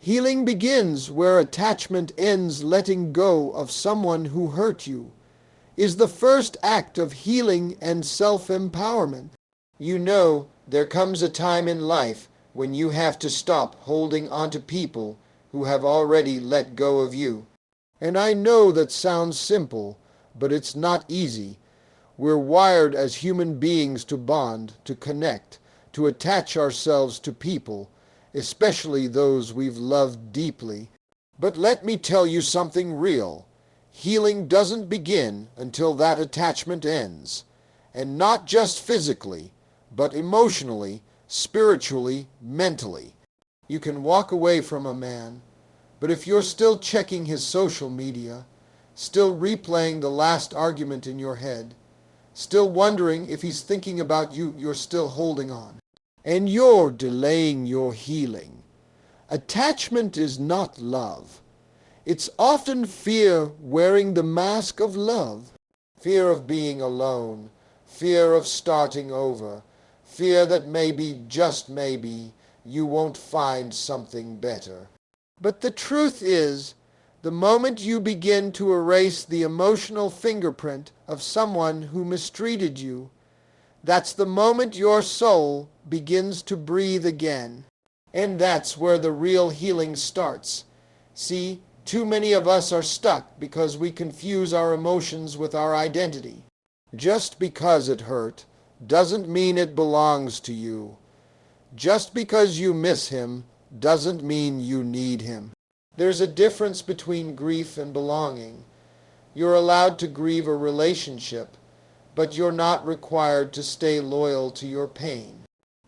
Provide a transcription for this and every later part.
Healing begins where attachment ends. Letting go of someone who hurt you is the first act of healing and self-empowerment. You know, there comes a time in life when you have to stop holding on to people who have already let go of you. And I know that sounds simple, but it's not easy. We're wired as human beings to bond, to connect, to attach ourselves to people, especially those we've loved deeply. But let me tell you something real. Healing doesn't begin until that attachment ends. And not just physically, but emotionally, spiritually, mentally. You can walk away from a man, but if you're still checking his social media, still replaying the last argument in your head, still wondering if he's thinking about you, you're still holding on. And you're delaying your healing. Attachment is not love. It's often fear wearing the mask of love. Fear of being alone, fear of starting over, fear that maybe, just maybe, you won't find something better. But the truth is, the moment you begin to erase the emotional fingerprint of someone who mistreated you, that's the moment your soul begins to breathe again. And that's where the real healing starts. See, too many of us are stuck because we confuse our emotions with our identity. Just because it hurt doesn't mean it belongs to you. Just because you miss him doesn't mean you need him. There's a difference between grief and belonging. You're allowed to grieve a relationship, but you're not required to stay loyal to your pain.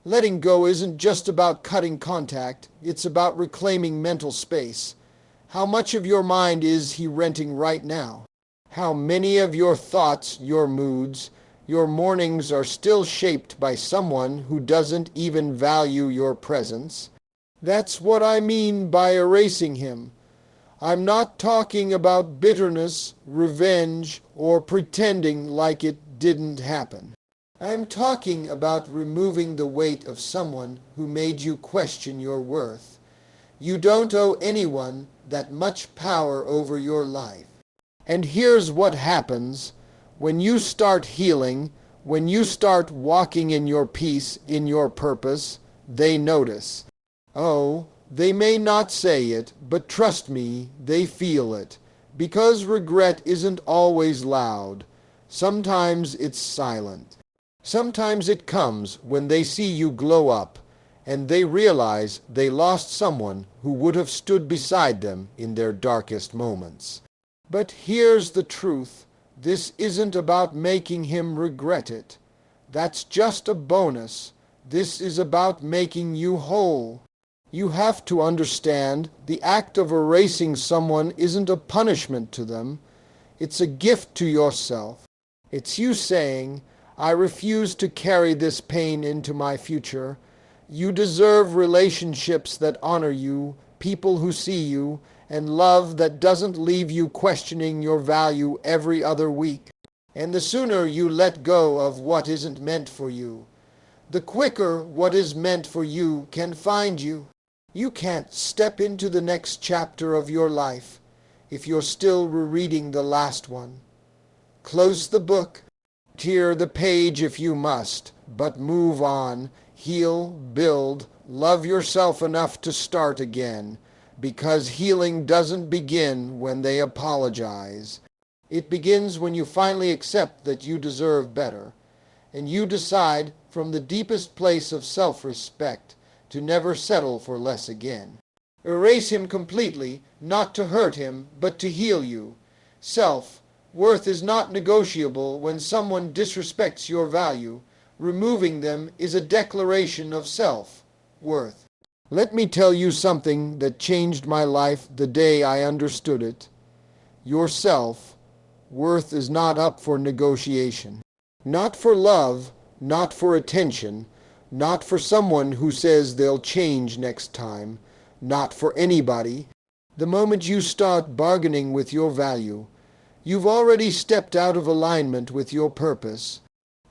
Letting go isn't just about cutting contact, it's about reclaiming mental space. How much of your mind is he renting right now? How many of your thoughts, your moods, your mornings are still shaped by someone who doesn't even value your presence? That's what I mean by erasing him. I'm not talking about bitterness, revenge, or pretending like it didn't happen. I'm talking about removing the weight of someone who made you question your worth. You don't owe anyone that much power over your life. And here's what happens when you start healing, when you start walking in your peace, in your purpose. They notice. Oh, they may not say it, but trust me, they feel it. Because regret isn't always loud. Sometimes it's silent. Sometimes it comes when they see you glow up, and they realize they lost someone who would have stood beside them in their darkest moments. But here's the truth. This isn't about making him regret it. That's just a bonus. This is about making you whole. You have to understand the act of erasing someone isn't a punishment to them. It's a gift to yourself. It's you saying, I refuse to carry this pain into my future. You deserve relationships that honor you, people who see you, and love that doesn't leave you questioning your value every other week. And the sooner you let go of what isn't meant for you, the quicker what is meant for you can find you. You can't step into the next chapter of your life if you're still rereading the last one. Close the book, tear the page if you must, but move on, heal, build, love yourself enough to start again, because healing doesn't begin when they apologize. It begins when you finally accept that you deserve better, and you decide from the deepest place of self-respect to never settle for less again. Erase him completely, not to hurt him, but to heal you. Self-worth is not negotiable when someone disrespects your value. Removing them is a declaration of self-worth. Let me tell you something that changed my life the day I understood it. Your self-worth is not up for negotiation. Not for love, not for attention, not for someone who says they'll change next time, not for anybody. The moment you start bargaining with your value, you've already stepped out of alignment with your purpose.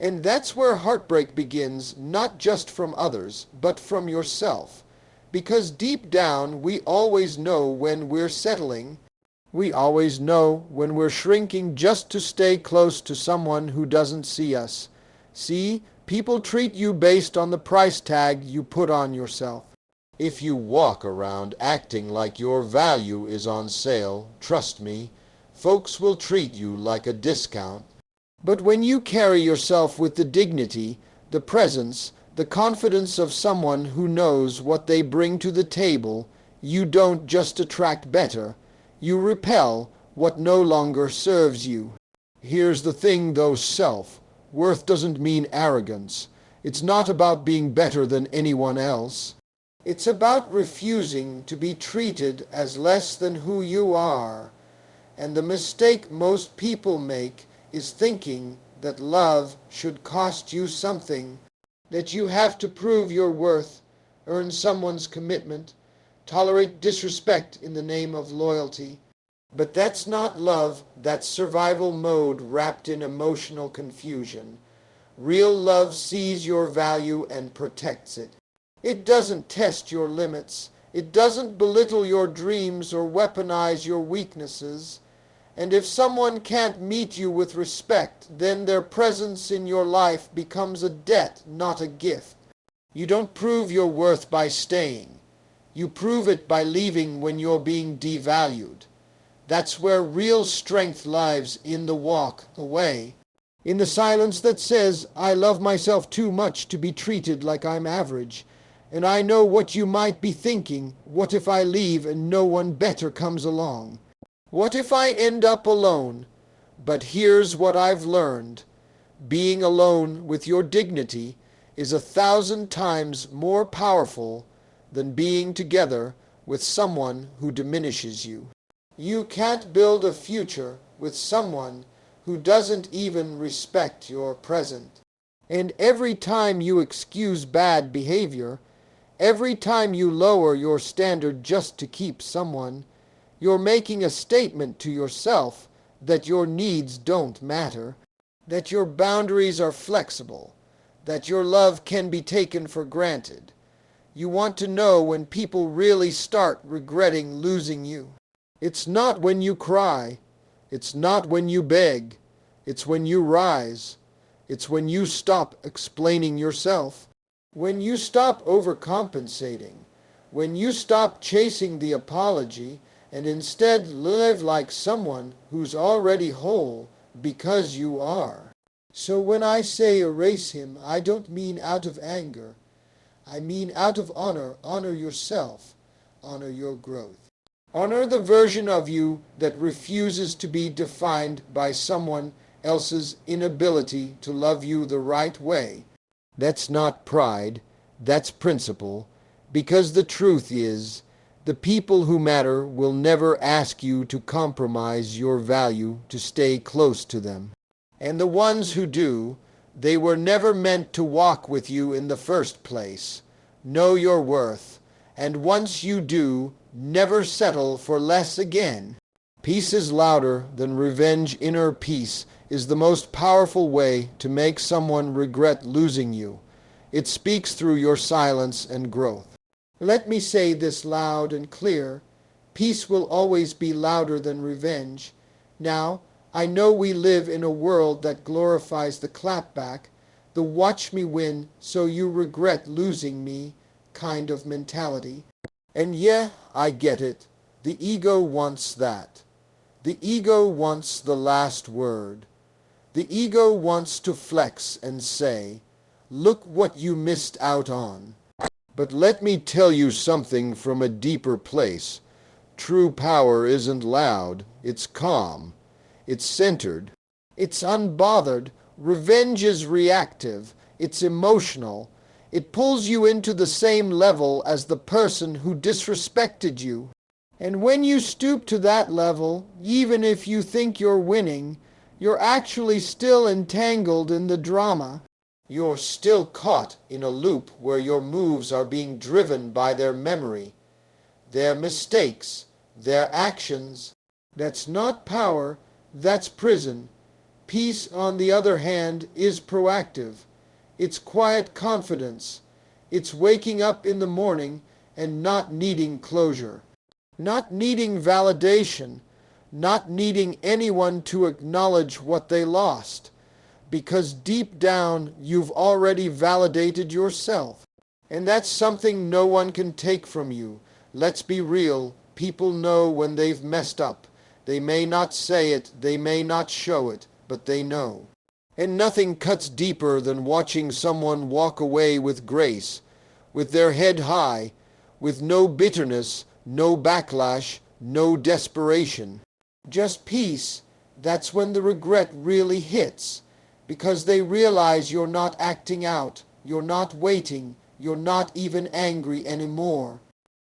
And that's where heartbreak begins, not just from others, but from yourself. Because deep down, we always know when we're settling. We always know when we're shrinking just to stay close to someone who doesn't see us. See, people treat you based on the price tag you put on yourself. If you walk around acting like your value is on sale, trust me, folks will treat you like a discount. But when you carry yourself with the dignity, the presence, the confidence of someone who knows what they bring to the table, you don't just attract better, you repel what no longer serves you. Here's the thing though, self-worth doesn't mean arrogance. It's not about being better than anyone else. It's about refusing to be treated as less than who you are. And the mistake most people make is thinking that love should cost you something, that you have to prove your worth, earn someone's commitment, tolerate disrespect in the name of loyalty. But that's not love, that's survival mode wrapped in emotional confusion. Real love sees your value and protects it. It doesn't test your limits. It doesn't belittle your dreams or weaponize your weaknesses. And if someone can't meet you with respect, then their presence in your life becomes a debt, not a gift. You don't prove your worth by staying. You prove it by leaving when you're being devalued. That's where real strength lies, in the walk, the way. In the silence that says, I love myself too much to be treated like I'm average. And I know what you might be thinking. What if I leave and no one better comes along? What if I end up alone? But here's what I've learned. Being alone with your dignity is 1,000 times more powerful than being together with someone who diminishes you. You can't build a future with someone who doesn't even respect your present. And every time you excuse bad behavior, every time you lower your standard just to keep someone, you're making a statement to yourself that your needs don't matter, that your boundaries are flexible, that your love can be taken for granted. You want to know when people really start regretting losing you. It's not when you cry. It's not when you beg. It's when you rise. It's when you stop explaining yourself. When you stop overcompensating. When you stop chasing the apology and instead live like someone who's already whole because you are. So when I say erase him, I don't mean out of anger. I mean out of honor. Honor yourself. Honor your growth. Honor the version of you that refuses to be defined by someone else's inability to love you the right way. That's not pride, that's principle, because the truth is, the people who matter will never ask you to compromise your value to stay close to them. And the ones who do, they were never meant to walk with you in the first place. Know your worth, and once you do, never settle for less again. Peace is louder than revenge. Inner peace is the most powerful way to make someone regret losing you. It speaks through your silence and growth. Let me say this loud and clear. Peace will always be louder than revenge. Now, I know we live in a world that glorifies the clapback, the watch me win so you regret losing me kind of mentality. And yeah, I get it. The ego wants that. The ego wants the last word. The ego wants to flex and say, look what you missed out on. But let me tell you something from a deeper place. True power isn't loud, it's calm. It's centered. It's unbothered. Revenge is reactive. It's emotional. It pulls you into the same level as the person who disrespected you. And when you stoop to that level, even if you think you're winning, you're actually still entangled in the drama. You're still caught in a loop where your moves are being driven by their memory, their mistakes, their actions. That's not power, that's prison. Peace, on the other hand, is proactive. It's quiet confidence. It's waking up in the morning and not needing closure, not needing validation, not needing anyone to acknowledge what they lost, because deep down you've already validated yourself. And that's something no one can take from you. Let's be real, people know when they've messed up. They may not say it, they may not show it, but they know. And nothing cuts deeper than watching someone walk away with grace, with their head high, with no bitterness, no backlash, no desperation. Just peace. That's when the regret really hits, because they realize you're not acting out, you're not waiting, you're not even angry anymore.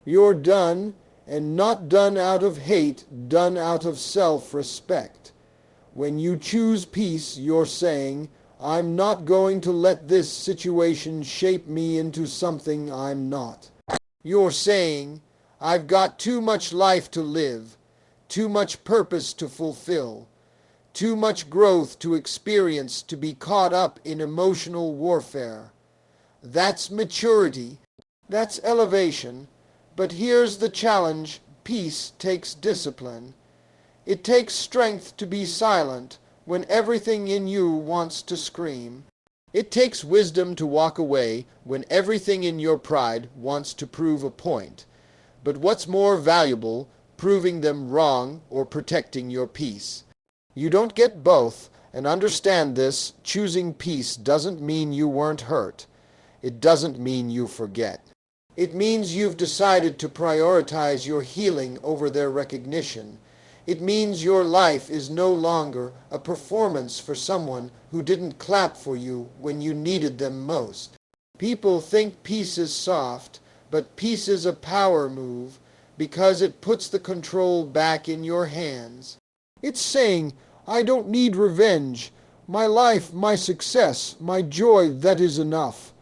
You're done, and not done out of hate, done out of self-respect. When you choose peace, you're saying, I'm not going to let this situation shape me into something I'm not. You're saying, I've got too much life to live, too much purpose to fulfill, too much growth to experience to be caught up in emotional warfare. That's maturity. That's elevation. But here's the challenge. Peace takes discipline. It takes strength to be silent when everything in you wants to scream. It takes wisdom to walk away when everything in your pride wants to prove a point. But what's more valuable, proving them wrong or protecting your peace? You don't get both, and understand this. Choosing peace doesn't mean you weren't hurt. It doesn't mean you forget. It means you've decided to prioritize your healing over their recognition. It means your life is no longer a performance for someone who didn't clap for you when you needed them most. People think peace is soft, but peace is a power move because it puts the control back in your hands. It's saying, I don't need revenge. My life, my success, my joy, that is enough.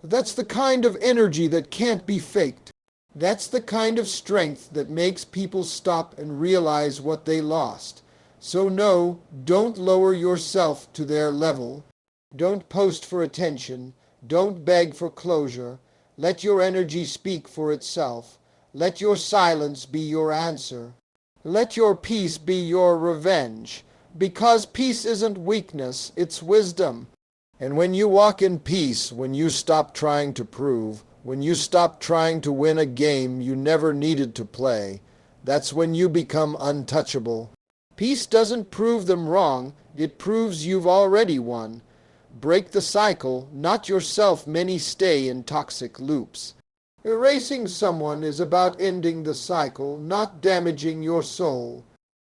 That's the kind of energy that can't be faked. That's the kind of strength that makes people stop and realize what they lost. So no, don't lower yourself to their level. Don't post for attention. Don't beg for closure. Let your energy speak for itself. Let your silence be your answer. Let your peace be your revenge. Because peace isn't weakness, it's wisdom. And when you walk in peace, when you stop trying to prove, when you stop trying to win a game you never needed to play, that's when you become untouchable. Peace doesn't prove them wrong, it proves you've already won. Break the cycle, not yourself. Many stay in toxic loops. Erasing someone is about ending the cycle, not damaging your soul.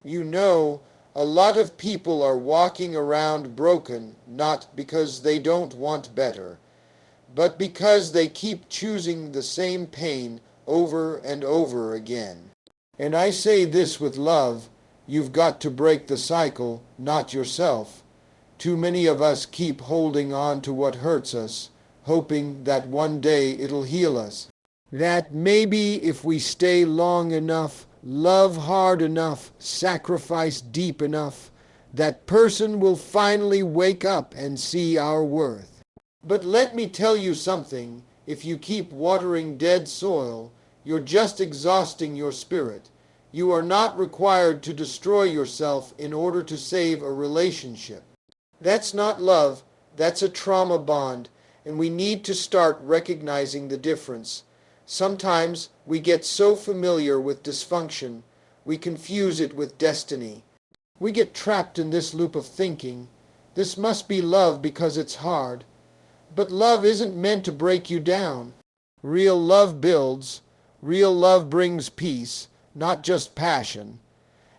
You know, a lot of people are walking around broken, not because they don't want better, but because they keep choosing the same pain over and over again. And I say this with love, you've got to break the cycle, not yourself. Too many of us keep holding on to what hurts us, hoping that one day it'll heal us. That maybe if we stay long enough, love hard enough, sacrifice deep enough, that person will finally wake up and see our worth. But let me tell you something, if you keep watering dead soil, you're just exhausting your spirit. You are not required to destroy yourself in order to save a relationship. That's not love, that's a trauma bond, and we need to start recognizing the difference. Sometimes we get so familiar with dysfunction, we confuse it with destiny. We get trapped in this loop of thinking, this must be love because it's hard. But love isn't meant to break you down. Real love builds. Real love brings peace, not just passion.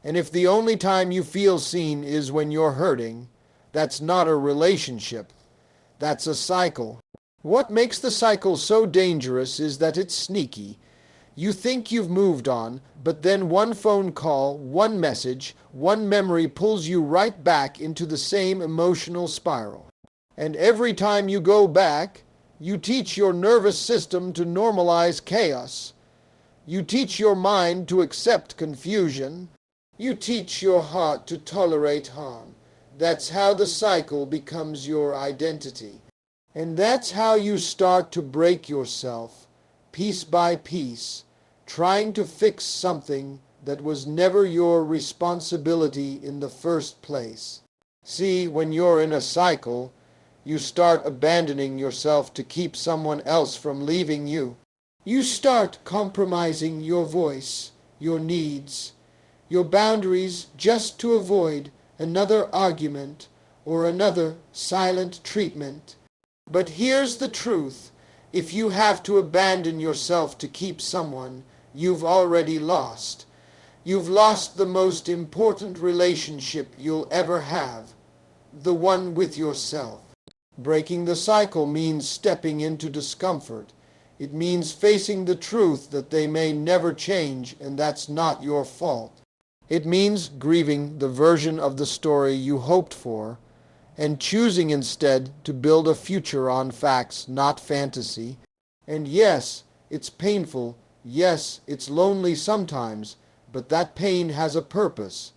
And if the only time you feel seen is when you're hurting, that's not a relationship. That's a cycle. What makes the cycle so dangerous is that it's sneaky. You think you've moved on, but then one phone call, one message, one memory pulls you right back into the same emotional spiral. And every time you go back, you teach your nervous system to normalize chaos. You teach your mind to accept confusion. You teach your heart to tolerate harm. That's how the cycle becomes your identity. And that's how you start to break yourself. piece by piece, trying to fix something that was never your responsibility in the first place. See, when you're in a cycle, you start abandoning yourself to keep someone else from leaving you. You start compromising your voice, your needs, your boundaries just to avoid another argument or another silent treatment. But here's the truth. If you have to abandon yourself to keep someone, you've already lost. You've lost the most important relationship you'll ever have, the one with yourself. Breaking the cycle means stepping into discomfort. It means facing the truth that they may never change, and that's not your fault. It means grieving the version of the story you hoped for, and choosing instead to build a future on facts, not fantasy. And yes, it's painful. Yes, it's lonely sometimes, but that pain has a purpose.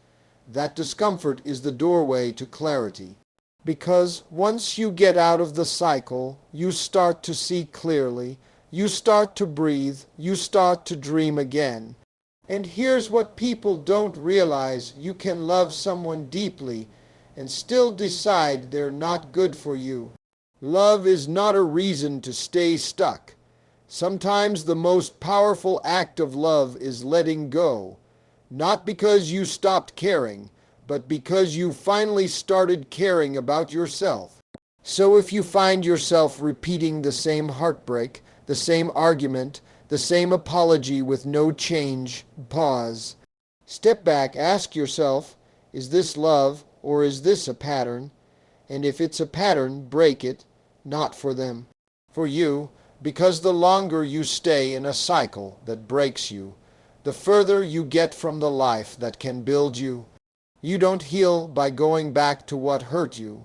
That discomfort is the doorway to clarity. Because once you get out of the cycle, you start to see clearly, you start to breathe, you start to dream again. And here's what people don't realize: you can love someone deeply and still decide they're not good for you. Love is not a reason to stay stuck. Sometimes the most powerful act of love is letting go, not because you stopped caring, but because you finally started caring about yourself. So if you find yourself repeating the same heartbreak, the same argument, the same apology with no change, pause. Step back, ask yourself, is this love or is this a pattern? And if it's a pattern, break it, not for them, for you, because the longer you stay in a cycle that breaks you, the further you get from the life that can build you. You don't heal by going back to what hurt you.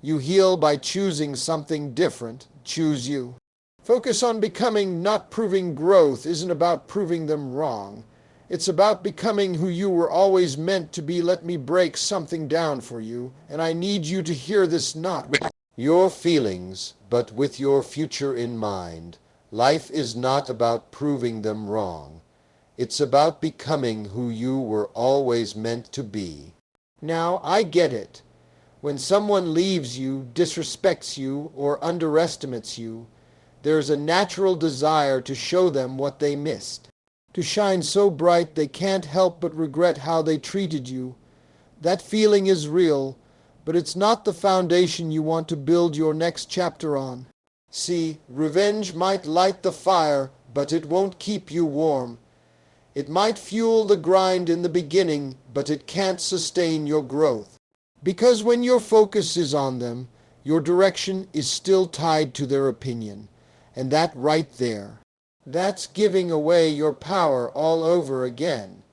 You heal by choosing something different. Choose you. Focus on becoming, not proving. Growth isn't about proving them wrong. It's about becoming who you were always meant to be. Let me break something down for you, and I need you to hear this, not with your feelings, but with your future in mind. Life is not about proving them wrong. It's about becoming who you were always meant to be. Now, I get it. When someone leaves you, disrespects you, or underestimates you, there's a natural desire to show them what they missed, to shine so bright they can't help but regret how they treated you. That feeling is real, but it's not the foundation you want to build your next chapter on. See, revenge might light the fire, but it won't keep you warm. It might fuel the grind in the beginning, but it can't sustain your growth. Because when your focus is on them, your direction is still tied to their opinion. And that right there, that's giving away your power all over again.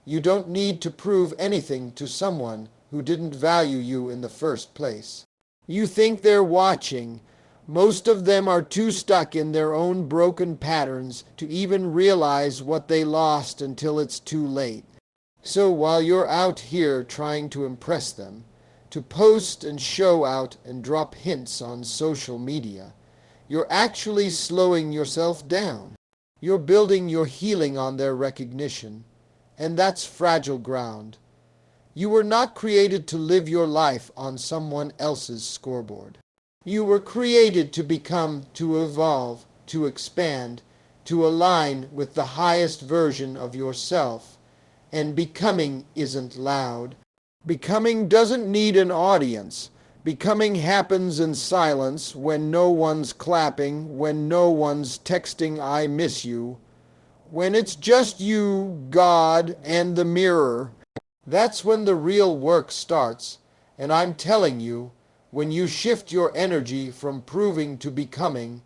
You don't need to prove anything to someone who didn't value you in the first place. You think they're watching. Most of them are too stuck in their own broken patterns to even realize what they lost until it's too late. So while you're out here trying to impress them, to post and show out and drop hints on social media, you're actually slowing yourself down. You're building your healing on their recognition, and that's fragile ground. You were not created to live your life on someone else's scoreboard. You were created to become, to evolve, to expand, to align with the highest version of yourself. And becoming isn't loud. Becoming doesn't need an audience. Becoming happens in silence, when no one's clapping, when no one's texting "I miss you," when it's just you, God, and the mirror. That's when the real work starts. And I'm telling you, when you shift your energy from proving to becoming,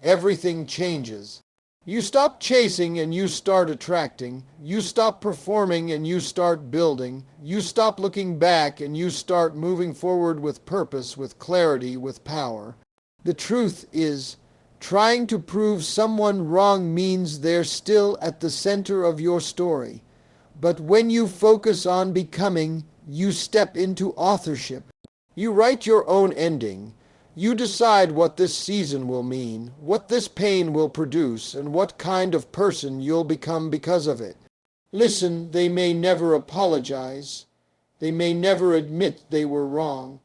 everything changes. You stop chasing and you start attracting. You stop performing and you start building. You stop looking back and you start moving forward with purpose, with clarity, with power. The truth is, trying to prove someone wrong means they're still at the center of your story. But when you focus on becoming, you step into authorship. You write your own ending. You decide what this season will mean, what this pain will produce, and what kind of person you'll become because of it. Listen, they may never apologize. They may never admit they were wrong.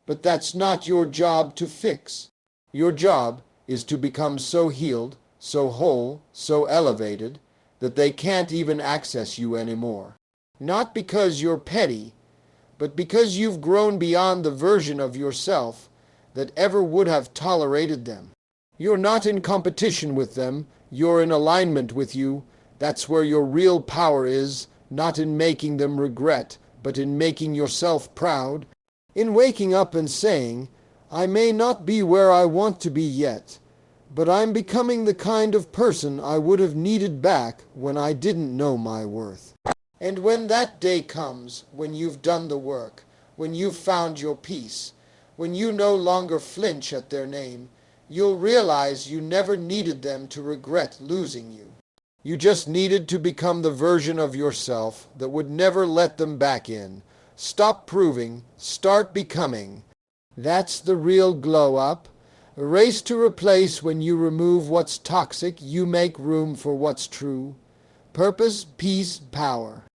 But that's not your job to fix. Your job is to become so healed, so whole, so elevated, that they can't even access you anymore. Not because you're petty, but because you've grown beyond the version of yourself that ever would have tolerated them. You're not in competition with them, you're in alignment with you. That's where your real power is, not in making them regret, but in making yourself proud, in waking up and saying, I may not be where I want to be yet, but I'm becoming the kind of person I would have needed back when I didn't know my worth. And when that day comes, when you've done the work, when you've found your peace, when you no longer flinch at their name, you'll realize you never needed them to regret losing you. You just needed to become the version of yourself that would never let them back in. Stop proving, start becoming. That's the real glow up. Erase to replace. When you remove what's toxic, you make room for what's true. Purpose, peace, power.